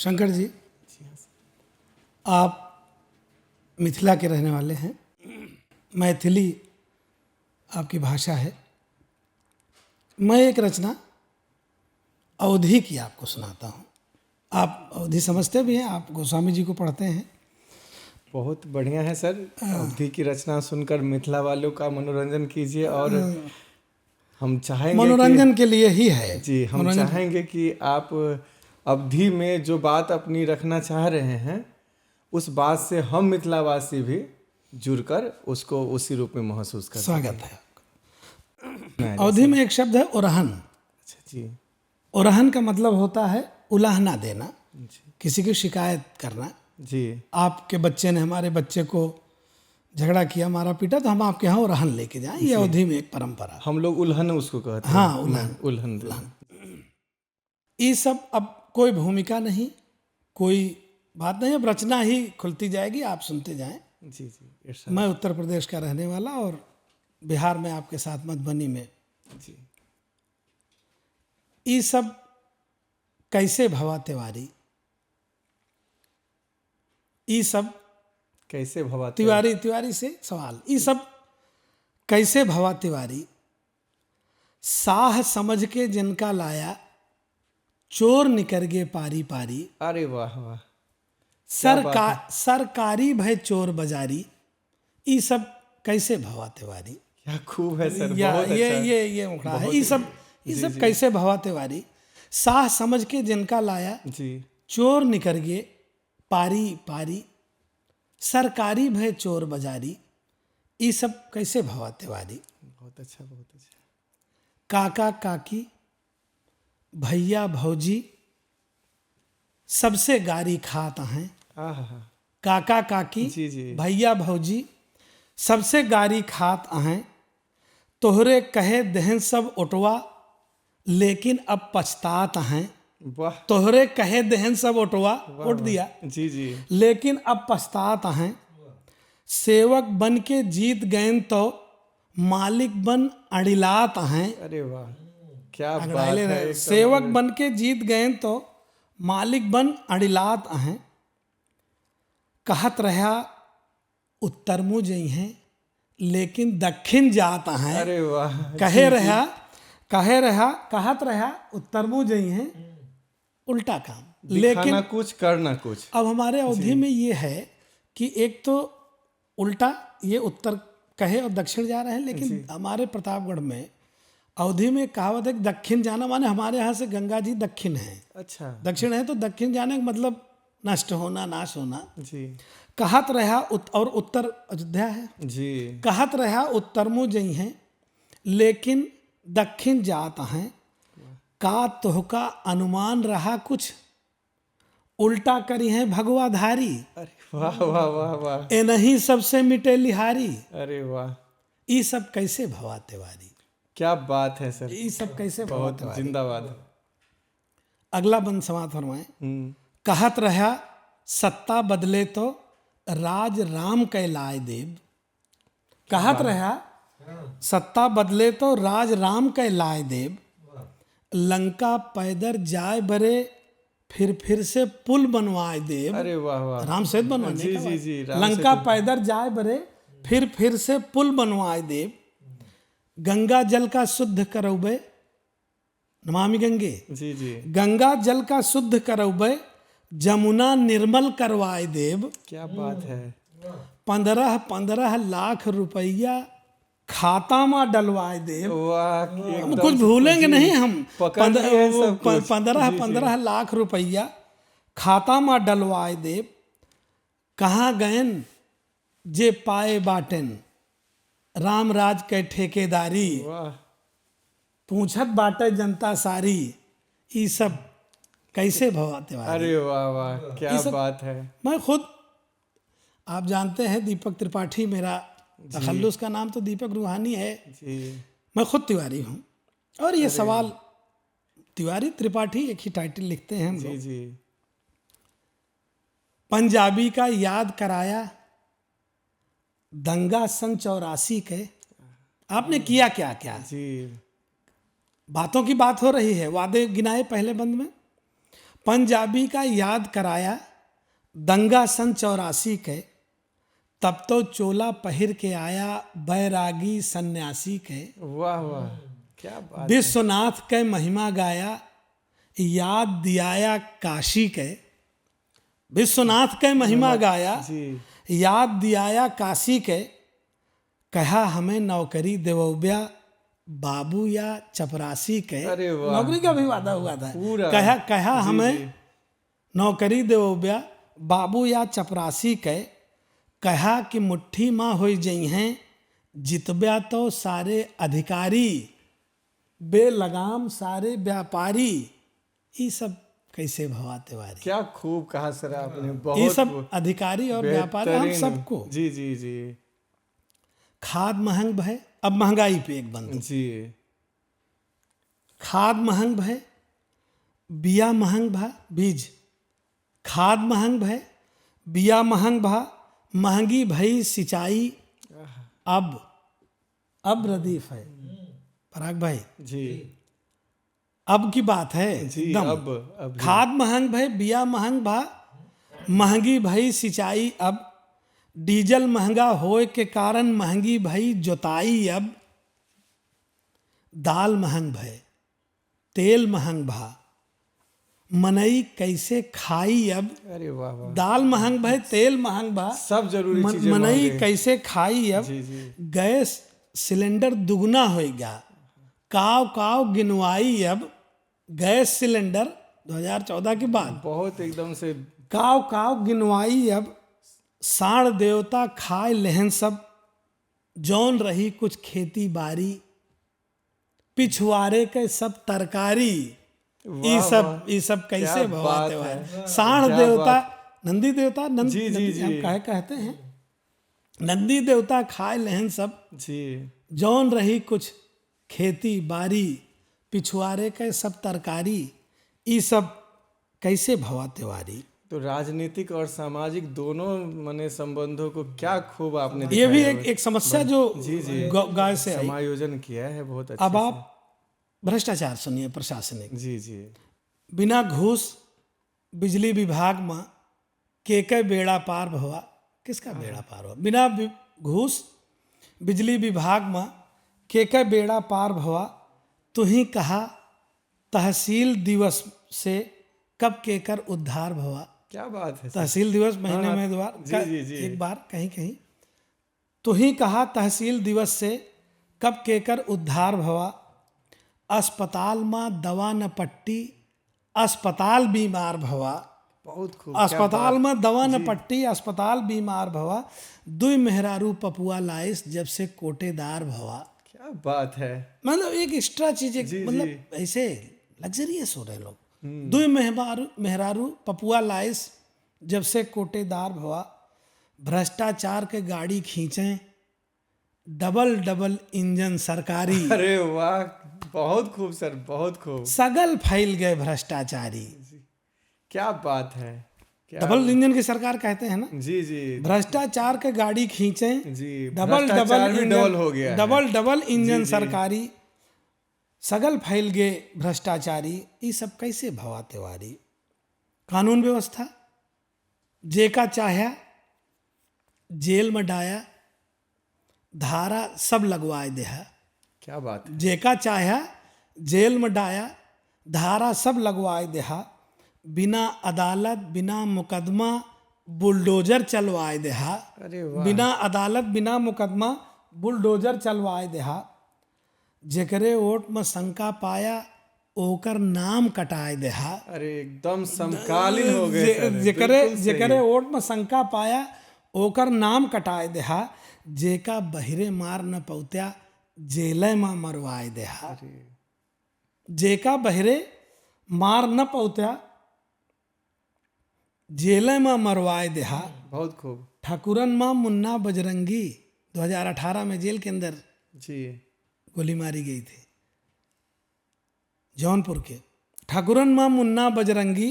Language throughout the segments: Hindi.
शंकर जी, आप मिथिला के रहने वाले हैं। मैथिली आपकी भाषा है। मैं एक रचना अवधी की आपको सुनाता हूँ। आप अवधी समझते भी हैं, आप गोस्वामी जी को पढ़ते हैं। बहुत बढ़िया है सर। अवधी की रचना सुनकर मिथिला वालों का मनोरंजन कीजिए। और हम चाहेंगे मनोरंजन के लिए ही है जी, हम चाहेंगे कि आप अवधी में जो बात अपनी रखना चाह रहे हैं उस बात से हम मिथिलावासी भी जुड़कर उसको उसी रूप में महसूस कर स्वागत है। सकें। अवधी में एक शब्द है उरहन। अच्छा जी। उरहन का मतलब होता है उलाहना देना, जी किसी की शिकायत करना। जी। आपके बच्चे ने हमारे बच्चे को झगड़ा किया, मारा पीटा, तो हम आपके यहाँ उरहन लेके जाएं। ये अवधी में एक परंपरा है। हम लोग उल्हन उसको कहते हैं। हाँ, उल्हन। उल्हन। ये सब अब कोई भूमिका नहीं, कोई बात नहीं। अब रचना ही खुलती जाएगी, आप सुनते जाएं। जी जी, इरशाद। मैं उत्तर प्रदेश का रहने वाला और बिहार में आपके साथ मधुबनी में। जी। ये सब कैसे भवा तिवारी, ये सब कैसे भवा तिवारी से सवाल, ये सब कैसे भवा तिवारी, साह समझ के जिनका लाया, चोर निकर गे पारी पारी। अरे वाह वाह, सरकारी भय चोर बाजारी, ये सब कैसे भवा तिवारी। क्या खूब है सर। या बहुत ये अच्छा। ये उखड़ा है। ये सब कैसे भवा तिवारी, साह समझ के जिनका लाया, जी। चोर निकर गे पारी पारी, सरकारी भय चोर बाजारी, ये सब कैसे भवा तिवारी। बहुत अच्छा, बहुत अच्छा। काका काकी भैया भौजी सबसे गारी खात हैं। आहा। काका काकी जी जी। भैया भौजी सबसे गारी खात हैं। तोहरे कहे दहन सब उठवा, लेकिन अब पछतात हैं। वाह। तोहरे कहे दहन सब उठवा, उठ दिया, जी जी। लेकिन अब पछतात हैं। सेवक बन के जीत गए तो मालिक बन अड़िलात हैं। अरे वाह, क्या बात अगड़ाइले है। रहे। सेवक बन के जीत गए तो मालिक बन अड़िलात हैं। कहत रहा उत्तर मुँह जई हैं, लेकिन दक्षिण जात हैं। अरे वाह। कहे रहा कहत रहा उत्तर मुँह जई हैं, उल्टा काम, लेकिन कुछ करना कुछ। अब हमारे अवधि में ये है कि एक तो उल्टा, ये उत्तर कहे और दक्षिण जा रहे हैं। लेकिन हमारे प्रतापगढ़ में अवधि में कहावत है कि दक्षिण जाना माने हमारे यहाँ से गंगा जी दक्षिण है। अच्छा। दक्षिण है तो दक्षिण जाने का मतलब नष्ट होना, नाश होना। जी। कहत रहा और उत्तर अयोध्या है। जी। कहत रहा उत्तर मुँह जई हैं, लेकिन दक्षिण जात हैं। का तोहका अनुमान रहा कुछ, उल्टा करी है भगवाधारी। अरे वाह वाह वाह वाह। ए नहीं सबसे मिटे लिहारी, अरे वाह, ये सब कैसे भवा तिवारी। क्या बात है सर। ये सब कैसे भवा बहुत तिवारी। जिंदाबाद। अगला बंद समाप्त फरमाएं। कहत रहा सत्ता बदले तो राज राम कैलाय देव। कहत रहा सत्ता बदले तो राज राम कैलाय देव। लंका पैदर जाए बरे फिर से पुल बनवाए देव। अरे वाह वाह। राम सेतु बनवाने जी का जी बात। जी। लंका पैदर जाए बरे फिर से पुल बनवाए देव। गंगा जल का शुद्ध करौबे, नमामि गंगे। जी जी। गंगा जल का शुद्ध करौबे, जमुना निर्मल करवाए देव। क्या बात है। 15 लाख रुपया खाता में डलवाए देव। वाह, हम कुछ भूलेंगे नहीं हम। पकड़ लिए सब कुछ। 15 लाख रुपया खाता में डलवाए देव। कहाँ गयन जे पाए बाटन, राम राज के ठेकेदारी। वाह। पूछत बाटे जनता सारी, ये सब कैसे भवा तिवारी। अरे वाह वाह, क्या बात है। मैं खुद, आप जानते हैं दीपक त्रिपाठी मेरा तखल्लुस का नाम तो दीपक रूहानी है। जी। मैं खुद तिवारी हूँ। और ये सवाल, तिवारी त्रिपाठी एक ही टाइटल लिखते हैं हम जी लोग। जी। पंजाबी का याद कराया दंगा सन 84 के। आपने किया क्या क्या। जी। बातों की बात हो रही है, वादे गिनाए पहले बंद में। पंजाबी का याद कराया दंगा सन 84 के, तब तो चोला पहिर के आया बैरागी सन्यासी के। वाह वाह, क्या बात। विश्वनाथ के महिमा गाया याद दियाया काशी के। विश्वनाथ के महिमा गाया जी याद दियाया काशी के। कहा हमें नौकरी देवोब्या बाबू या चपरासी के। अरे वाह। नौकरी का भी वादा हुआ था। पूरा। कहा जी, हमें जी। नौकरी देवोब्या बाबू या चपरासी के। कहा कि मुट्ठी माँ हो जई हैं जितब्या तो सारे अधिकारी, बेलगाम सारे व्यापारी। ये सब कैसे भवा तिवारी, क्या खूब कहा सर आपने, ये बहुत सब अधिकारी और व्यापारी हम बेहतरीन। सबको। जी जी जी खाद महंग भय, अब महंगाई पे एक बंद। जी। खाद महंग भय बिया महंग भा बीज। खाद महंग भय बिया महंग भा महंगी भई सिंचाई। अब रदीफ है पराग भाई, जी अब की बात है जी। एकदम। अब खाद महंग भय बिया महंग भा महंगी भई सिंचाई। अब डीजल महंगा होए के कारण महंगी भई जोताई। अब दाल महंग भय तेल महंग भा मनई कैसे खाई। अब अरे वाह वाह, दाल महंग भय तेल महंग भा सब जरूरी चीजें मनई महंगे। कैसे खाई। अब जी जी गैस सिलेंडर दुगना हो गया काव काव गिनवाई। अब गैस सिलेंडर 2014 के बाद बहुत एकदम से। काव काव गिनवाई। अब साण देवता खाए लहन सब जौन रही कुछ खेती बाड़ी। पिछवाड़े के सब तरकारी। ये सब कैसे क्या भवा बात त्योहार। है। साण क्या देवता नंदी देवता जी, जी, जी। हम काहे कहते हैं नंदी देवता खाए लहन सब जी जौन रही कुछ खेती बाड़ी। पिछवाड़े के सब तरकारी। ये सब कैसे भवा त्योहारी। तो राजनीतिक और सामाजिक दोनों मने संबंधों को क्या खूब आपने ये भी दिखाया। एक समस्या जो जी जी गाय से आई। समायोजन किया है बहुत अच्छे अब से। आप भ्रष्टाचार सुनिए प्रशासनिक। जी जी बिना घूस बिजली विभाग में के बेड़ा पार भवा। किसका बेड़ा पार हुआ। बिना घूस बिजली विभाग में के बेड़ा पार भवा। तुही कहा तहसील दिवस से कब केकर उद्धार भवा। क्या बात है सर। तहसील दिवस महीने हाँ, में द्वार जी, जी, जी। एक बार कहीं कहीं तुही कहा तहसील दिवस से कब केकर उद्धार भवा। अस्पताल में दवा न पट्टी अस्पताल बीमार भवा। बहुत खूब। अस्पताल में दवा न पट्टी अस्पताल बीमार भवा। दुई मेहरारू पपुआ लाइस जब से कोटेदार भवा। क्या बात है। मतलब एक एक्स्ट्रा चीज जी, मतलब ऐसे लग्जरियस हो रहे लोग। दुई मेहरारू पपुआ लाइस जब से कोटेदार भवा। भ्रष्टाचार के गाड़ी खींचे डबल डबल इंजन सरकारी। अरे वाह, बहुत खूब सर, बहुत खूब। सगल फैल गए भ्रष्टाचारी। क्या बात है। क्या डबल इंजन की सरकार कहते हैं ना। जी जी भ्रष्टाचार के गाड़ी खींचे जी। डबल भ्रष्टाचार भी इंजन डबल हो गया है। डबल डबल इंजन जी। सरकारी। सगल फैल गए भ्रष्टाचारी। ये सब कैसे भवा त्योहारी। कानून व्यवस्था जेका चाहे जेल में डाया धारा सब लगवाए दे है। क्या बात है। जेका चाहे जेल में डाया धारा सब लगवाए दे है। बिना अदालत बिना मुकदमा बुलडोजर चलवाए दे है। अरे वाह। बिना अदालत बिना मुकदमा बुलडोजर चलवाए दे है। जेकरे वोट में शंका पाया ओकर नाम कटाए दे है। अरे एकदम समकालीन हो गए सर, जेकरे बिल्कुल सही। जेकरे वोट में शंका पाया ओकर नाम कटाए दे है। जेका बहिरे मार न पौत्या जेल में मरवाए दे है। जेका बहिरे मार न पौत्या जेल में मरवाए दे है। बहुत खूब। ठाकुरन माँ मुन्ना बजरंगी 2018 में जेल के अंदर जी गोली मारी गई थी जौनपुर के। ठाकुरन माँ मुन्ना बजरंगी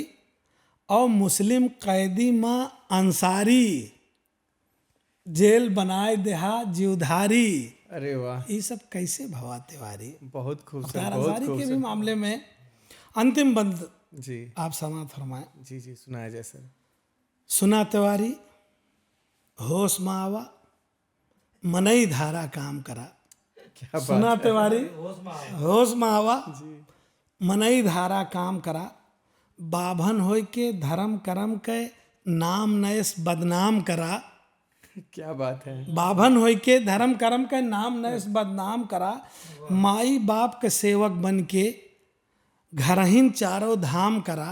और मुस्लिम कैदी माँ अंसारी जेल बनाए देहा जीवधारी। अरे वाह, ये सब कैसे भवा त्योहारी। बहुत खूब सर, अवतार बहुत अंसारी खूब के सर। भी मामले में अंतिम बंद जी आप समाप्त फरमाएं। जी जी, सुनाया जाए सर। सुना तिवारी, होश में आवा, मनई धारा काम करा। क्या सुना बात है। तिवारी, होश में आवा, जी मनई धारा काम करा। बाभन होय के धर्म कर्म के नाम नयस बदनाम करा। क्या बात है। बाभन होय के धर्म कर्म के नाम नयस बदनाम करा। माई बाप के सेवक बन के घरहीन चारों धाम करा।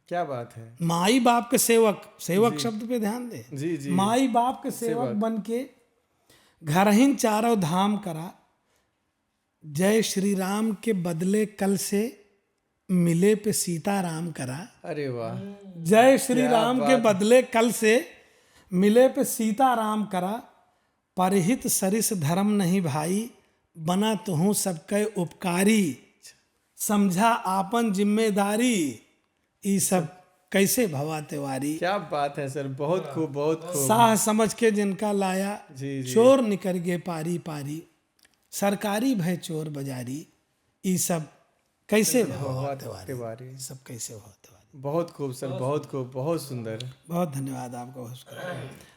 क्या बात है। माई बाप के सेवक, सेवक शब्द पे ध्यान दे। जी जी माई बाप के सेवक बन के घरहीन चारों धाम करा। जय श्री राम के बदले कल से मिले पे सीताराम करा। अरे वाह। जय श्री क्या राम के बात। बदले कल से मिले पे सीताराम करा। परहित सरिस धर्म नहीं भाई, बना तुहूँ सबके उपकारी। समझा आपन जिम्मेदारी, ई सब कैसे भवा तिवारी। क्या बात है सर, बहुत खूब बहुत खूब। साह समझ के जिनका लाया, जी जी चोर निकर गे पारी पारी। सरकारी भय चोर बाजारी, ई सब कैसे भवा तिवारी। तिवारी, ई सब कैसे भवा तिवारी। बहुत खूब सर, बहुत खूब, बहुत सुंदर। बहुत धन्यवाद आपका।